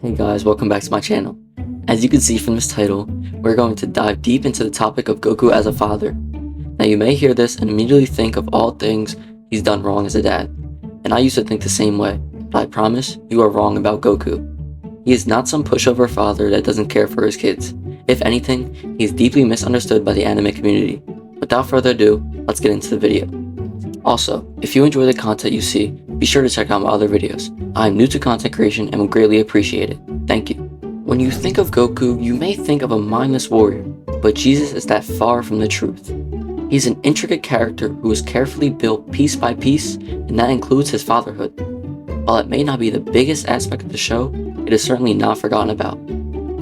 Hey guys, welcome back to my channel. As you can see from this title, we're going to dive deep into the topic of Goku as a father. Now you may hear this and immediately think of all things he's done wrong as a dad. And I used to think the same way, but I promise you are wrong about Goku. He is not some pushover father that doesn't care for his kids. If anything, he is deeply misunderstood by the anime community. Without further ado, let's get into the video. Also, if you enjoy the content you see, be sure to check out my other videos. I am new to content creation and would greatly appreciate it. Thank you. When you think of Goku, you may think of a mindless warrior, but Jesus is that far from the truth. He's an intricate character who is carefully built piece by piece, and that includes his fatherhood. While it may not be the biggest aspect of the show, it is certainly not forgotten about.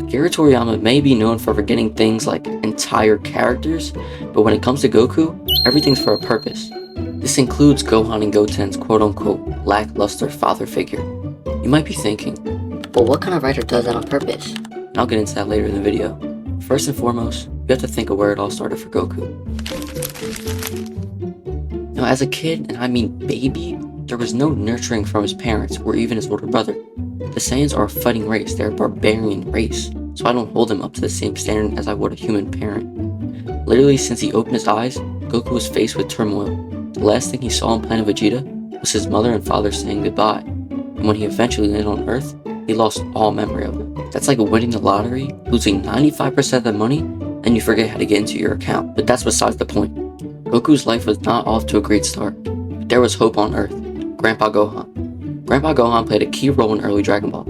Akira Toriyama may be known for forgetting things like entire characters, but when it comes to Goku, everything's for a purpose. This includes Gohan and Goten's quote-unquote lackluster father figure. You might be thinking, But what kind of writer does that on purpose? and I'll get into that later in the video. First and foremost, you have to think of where it all started for Goku. Now as a kid, and I mean baby, there was no nurturing from his parents or even his older brother. The Saiyans are a fighting race, they're a barbarian race, so I don't hold them up to the same standard as I would a human parent. Literally since he opened his eyes, Goku was faced with turmoil. The last thing he saw on Planet Vegeta was his mother and father saying goodbye, and when he eventually landed on Earth, he lost all memory of it. That's like winning the lottery, losing 95% of the money, and you forget how to get into your account. But that's besides the point. Goku's life was not off to a great start, but there was hope on Earth. Grandpa Gohan. Grandpa Gohan played a key role in early Dragon Ball.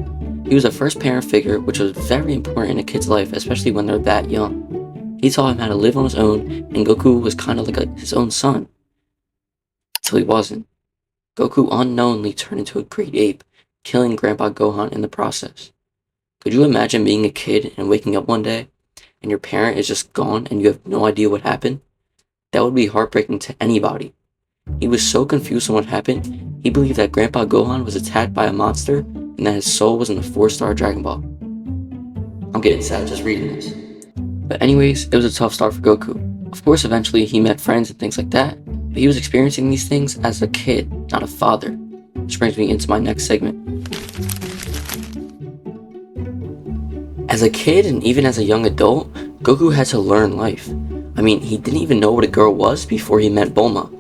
He was a first parent figure, which was very important in a kid's life, especially when they're that young. He taught him how to live on his own, and Goku was kind of like his own son. Until he wasn't. Goku unknowingly turned into a great ape, killing Grandpa Gohan in the process. Could you imagine being a kid and waking up one day, and your parent is just gone and you have no idea what happened? That would be heartbreaking to anybody. He was so confused on what happened, he believed that Grandpa Gohan was attacked by a monster and that his soul was in the 4-star Dragon Ball. I'm getting sad just reading this. But anyways, it was a tough start for Goku. Of course, eventually he met friends and things like that, but he was experiencing these things as a kid, not a father. Which brings me into my next segment. As a kid and even as a young adult, Goku had to learn life. I mean, he didn't even know what a girl was before he met Bulma.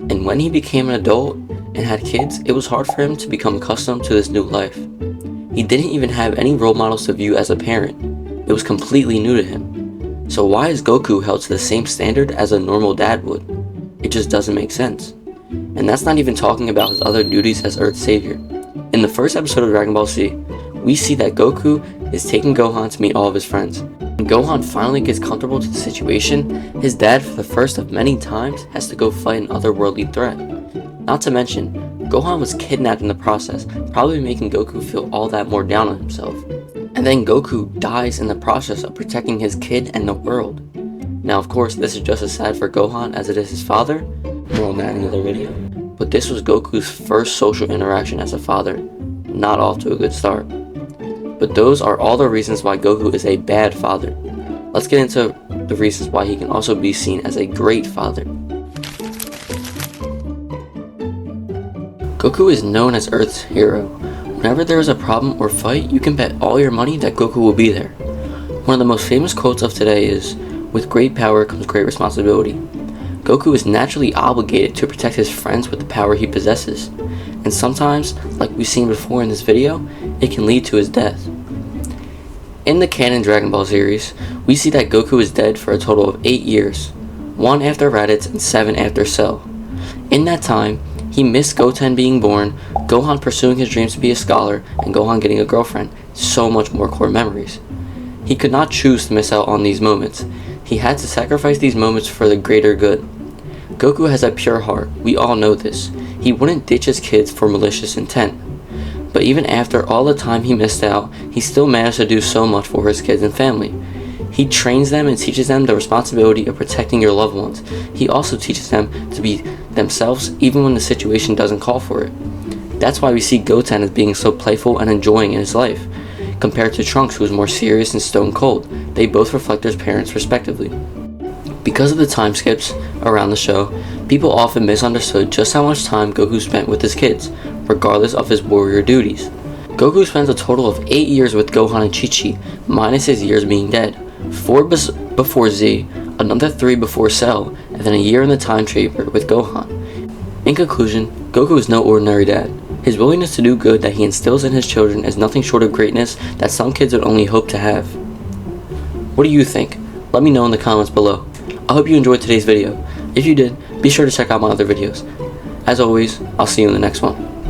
And when he became an adult and had kids, it was hard for him to become accustomed to this new life. He didn't even have any role models to view as a parent. It was completely new to him. So why is Goku held to the same standard as a normal dad would? It just doesn't make sense. And that's not even talking about his other duties as Earth's savior. In the first episode of Dragon Ball Z, we see that Goku is taking Gohan to meet all of his friends. When Gohan finally gets comfortable to the situation, his dad, for the first of many times, has to go fight an otherworldly threat. Not to mention, Gohan was kidnapped in the process, probably making Goku feel all that more down on himself. And then Goku dies in the process of protecting his kid and the world. Now of course, this is just as sad for Gohan as it is his father, more on that in another video. But this was Goku's first social interaction as a father, not off to a good start. But those are all the reasons why Goku is a bad father. Let's get into the reasons why he can also be seen as a great father. Goku is known as Earth's hero. Whenever there is a problem or fight, you can bet all your money that Goku will be there. One of the most famous quotes of today is, "With great power comes great responsibility." Goku is naturally obligated to protect his friends with the power he possesses, and sometimes, like we've seen before in this video, it can lead to his death. In the canon Dragon Ball series, we see that Goku is dead for a total of 8 years, 1 after Raditz and 7 after Cell. In that time, he missed Goten being born, Gohan pursuing his dreams to be a scholar, and Gohan getting a girlfriend, so much more core memories. He could not choose to miss out on these moments. He had to sacrifice these moments for the greater good. Goku has a pure heart, we all know this. He wouldn't ditch his kids for malicious intent. But even after all the time he missed out, he still managed to do so much for his kids and family. He trains them and teaches them the responsibility of protecting your loved ones. He also teaches them to be themselves even when the situation doesn't call for it. That's why we see Goten as being so playful and enjoying in his life, compared to Trunks, who is more serious and stone cold. They both reflect their parents respectively. Because of the time skips around the show, people often misunderstood just how much time Goku spent with his kids, regardless of his warrior duties. Goku spends a total of 8 years with Gohan and Chi-Chi, minus his years being dead. 4 before Z, another 3 before Cell, and then a year in the time chamber with Gohan. In conclusion, Goku is no ordinary dad. His willingness to do good that he instills in his children is nothing short of greatness that some kids would only hope to have. What do you think? Let me know in the comments below. I hope you enjoyed today's video. If you did, be sure to check out my other videos. As always, I'll see you in the next one.